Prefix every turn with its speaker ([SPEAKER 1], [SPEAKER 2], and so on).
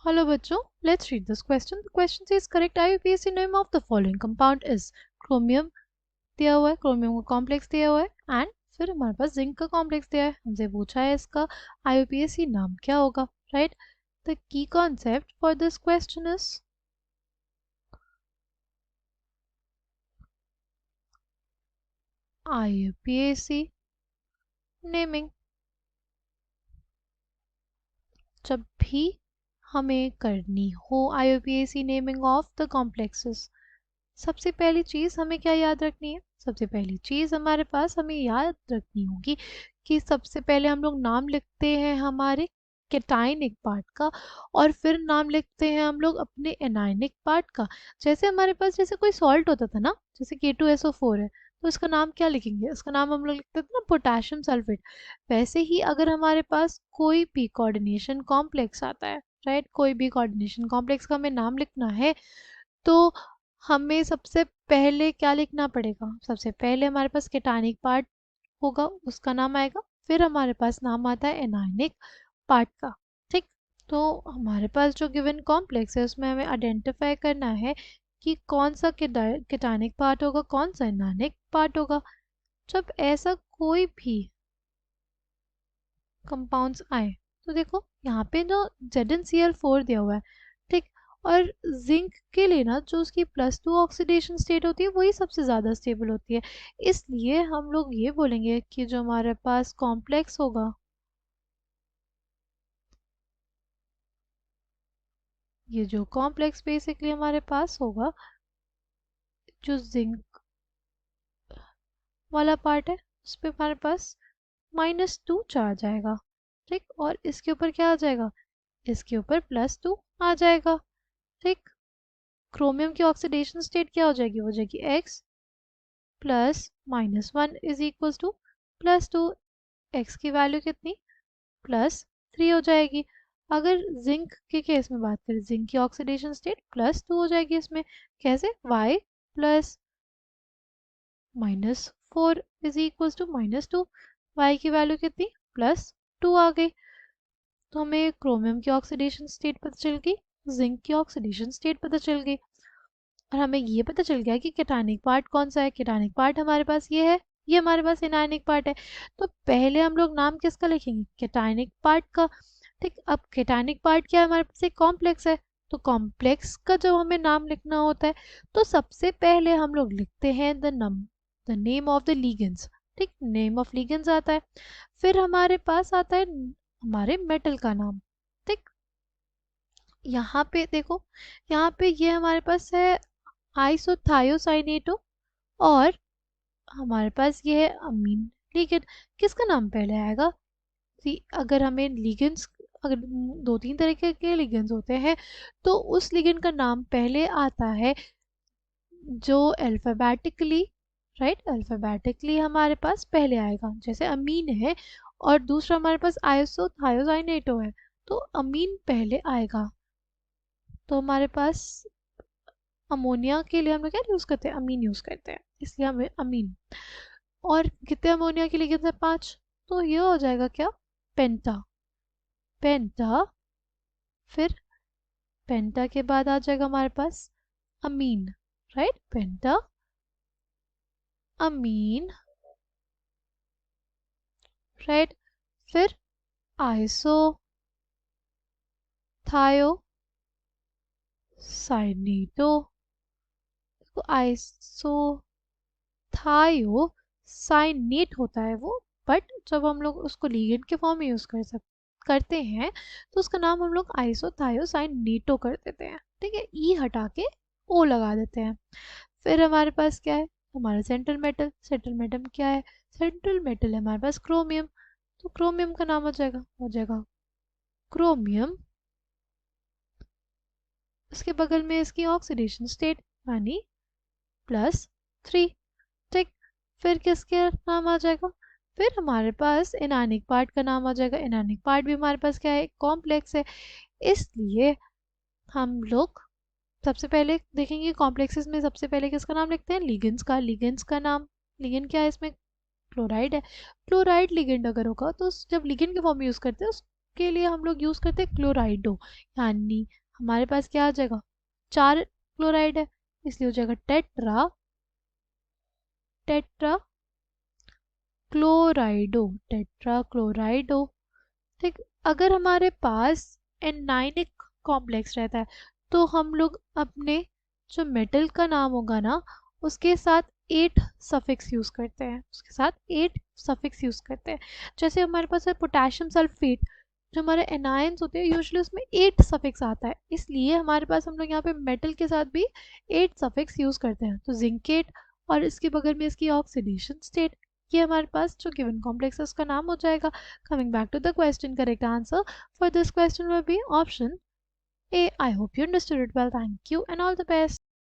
[SPEAKER 1] Hello बच्चों, let's read this question. The question says correct IUPAC name of the following compound is chromium दिया हुआ है, chromium का complex दिया हुआ है एंड फिर हमारे पास जिंक का कॉम्प्लेक्स दिया है. हमसे पूछा है इसका IUPAC नाम क्या होगा, right? The key concept for this question is IUPAC naming. जब भी हमें करनी हो IUPAC naming of the complexes, सबसे पहली चीज़ हमें क्या याद रखनी है? सबसे पहली चीज़ हमारे पास हमें याद रखनी होगी कि सबसे पहले हम लोग नाम लिखते हैं हमारे कैटायनिक पार्ट का और फिर नाम लिखते हैं हम लोग अपने एनायनिक पार्ट का. जैसे हमारे पास जैसे कोई सॉल्ट होता था ना, जैसे K2SO4 है, तो इसका नाम क्या लिखेंगे? इसका नाम हम लोग लिखते थे ना पोटेशियम सल्फेट. वैसे ही अगर हमारे पास कोई भी कोऑर्डिनेशन कॉम्प्लेक्स आता है, राइट, कोई भी कोऑर्डिनेशन कॉम्प्लेक्स का हमें नाम लिखना है तो हमें सबसे पहले क्या लिखना पड़ेगा? सबसे पहले हमारे पास कैटायनिक पार्ट होगा, उसका नाम आएगा, फिर हमारे पास नाम आता है एनायनिक पार्ट का. ठीक, तो हमारे पास जो गिवन कॉम्प्लेक्स है उसमें हमें आइडेंटिफाई करना है कि कौन सा कैटायनिक पार्ट होगा, कौन सा एनायनिक पार्ट होगा. जब ऐसा कोई भी कंपाउंड्स आए तो देखो यहाँ पे जो ZnCl4 दिया हुआ है, ठीक, और जिंक के लिए ना जो उसकी +2 ऑक्सीडेशन स्टेट होती है वही सबसे ज़्यादा स्टेबल होती है. इसलिए हम लोग ये बोलेंगे कि जो हमारे पास कॉम्प्लेक्स होगा, ये जो कॉम्प्लेक्स बेसिकली हमारे पास होगा, जो जिंक वाला पार्ट है उस पर हमारे पास -2 चार्ज आएगा. ठीक, और इसके ऊपर क्या आ जाएगा? इसके ऊपर +2 आ जाएगा. ठीक, क्रोमियम की ऑक्सीडेशन स्टेट क्या हो जाएगी? हो जाएगी X plus -1 is equal to +2. X की वैल्यू कितनी? +3 हो जाएगी. अगर जिंक के केस में बात करें, जिंक की ऑक्सीडेशन स्टेट +2 हो जाएगी इसमें. कैसे? Y plus -4 is equal to -2. Y की वैल्यू कितनी? +2 आ गई. तो हमें क्रोमियम की ऑक्सीडेशन स्टेट पता चल गई, जिंक की ऑक्सीडेशन स्टेट पता चल गई, और हमें ये पता चल गया कि कैटायनिक पार्ट कौन सा है. कैटायनिक पार्ट हमारे पास ये है, ये हमारे पास एनायनिक पार्ट है. तो पहले हम लोग नाम किसका लिखेंगे? कैटायनिक पार्ट का. ठीक, अब कैटायनिक पार्ट क्या है? हमारे पास एक कॉम्प्लेक्स है, तो कॉम्प्लेक्स का जब हमें नाम लिखना होता है तो सबसे पहले हम लोग लिखते हैं the name of the ligands. ठीक, नेम ऑफ लिगेंड्स आता है, फिर हमारे पास आता है हमारे मेटल का नाम. ठीक, यहाँ पे देखो, यहाँ पे ये हमारे पास है आइसोथायोसाइनेटो और हमारे पास ये है अमीन लिगेंड. किसका नाम पहले आएगा? अगर हमें लिगेंड्स, अगर 2-3 तरीके के लिगेंड्स होते हैं तो उस लिगेंड का नाम पहले आता है जो अल्फाबेटिकली, राइट, अल्फाबेटिकली हमारे पास पहले आएगा. जैसे अमीन है और दूसरा हमारे पास आइसोथायोसाइनेटो है, तो अमीन पहले आएगा. तो हमारे पास अमोनिया के लिए हम लोग क्या यूज़ करते हैं? अमीन यूज़ करते हैं, इसलिए हमें अमीन. और कितने अमोनिया के लिए? कितने? 5. तो ये हो जाएगा क्या? पेंटा. पेंटा, फिर पेंटा के बाद आ जाएगा हमारे पास अमीन, राइट, पेंटा अमीन, राइट, फिर आइसो थायो साइनेटो. आइसो थायो साइनेट होता है वो, बट जब हम लोग उसको लिगेंड के फॉर्म में यूज़ करते हैं तो उसका नाम हम लोग आइसोथायोसाइनेटो कर देते हैं. ठीक है, ई हटा के ओ लगा देते हैं. फिर हमारे पास क्या है? हमारा सेंट्रल मेटल. सेंट्रल मेटल क्या है? सेंट्रल मेटल है हमारे पास क्रोमियम. तो क्रोमियम का नाम हो जाएगा क्रोमियम. उसके बगल में इसकी ऑक्सीडेशन स्टेट यानी +3. ठीक, फिर किसके नाम आ जाएगा? फिर हमारे पास एनायनिक पार्ट का नाम आ जाएगा. एनायनिक पार्ट भी हमारे पास क्या है? कॉम्प्लेक्स है. इसलिए हम लोग सबसे पहले देखेंगे कॉम्प्लेक्सेस में सबसे पहले किसका नाम लिखते हैं? लिगेंड्स का. लिगेंड्स का नाम, लिगेंड क्या है इसमें? क्लोराइड है. क्लोराइड लिगेंड अगर होगा तो जब लिगेंड के फॉर्म में यूज़ करते हैं के लिए हम लोग यूज़ करते हैं क्लोराइडो, यानी हमारे पास क्या आ जाएगा, 4 क्लोराइड है इसलिए हो जाएगा टेट्रा टेट्रा क्लोराइडो, टेट्रा क्लोराइडो। ठीक, अगर हमारे पास एनाइनिक कॉम्प्लेक्स रहता है तो हम लोग अपने जो मेटल का नाम होगा ना उसके साथ 8 सफिक्स यूज़ करते हैं, उसके साथ 8 सफिक्स यूज़ करते हैं। जैसे हमारे पास है पोटेशियम सल्फेट, जो हमारे एनायंस होते हैं यूजुअली उसमें 8 सफिक्स आता है, इसलिए हमारे पास हम लोग यहाँ पे मेटल के साथ भी 8 सफिक्स यूज़ करते हैं। तो जिंकेट और इसके बगल में इसकी ऑक्सीडेशन स्टेट, ये हमारे पास जो गिवन कॉम्प्लेक्स है उसका नाम हो जाएगा। Coming back to the question, correct answer for this question will be option A. I hope you understood it well. Thank you and all the best.